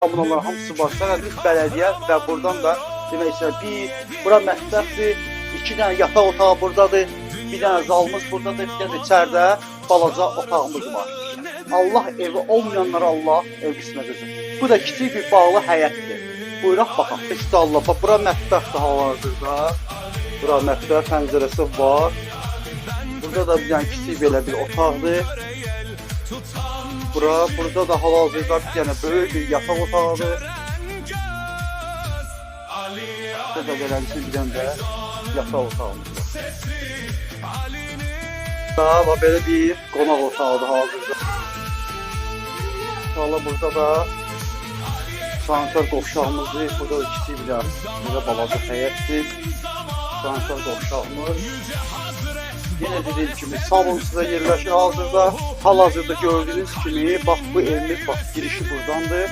Bunlar hamısı var. Sənədlik bələdiyyə və buradan da demək istəyirəm, bura mətbəxdir, 2 dənə yataq otağı buradadır, bir dənə zalımız buradadır, bir dənə içəridə balaca otağımız var. Allah evi olmayanlara Allah ev qismət edin. Bu da kiçik bir bağlı həyətdir. Buyuraq baxaq, Allah, bura mətbəxdir hal-hazırda. Bura mətbəx, pəncərəsi var. Burada da bir dənə kiçik belə bir otaqdır. Burada da hal-hazırda bir dənə böyük bir yataq otağıdır. Burada da beləncə bir dənə də yataq otağımız var. Daha belə bir qonaq otağıdır hal-hazırda. İnşallah burada da sanitar qovşağımızdır. Burada da kiçik bir dənə belə balaca həyətdir. Sanitar qovşağımız. Yine dediğim kimi salonumuzda yerləşir hazırda. Hal-hazırda gördüğünüz kimi bax bu evimiz, bax girişi buradandır.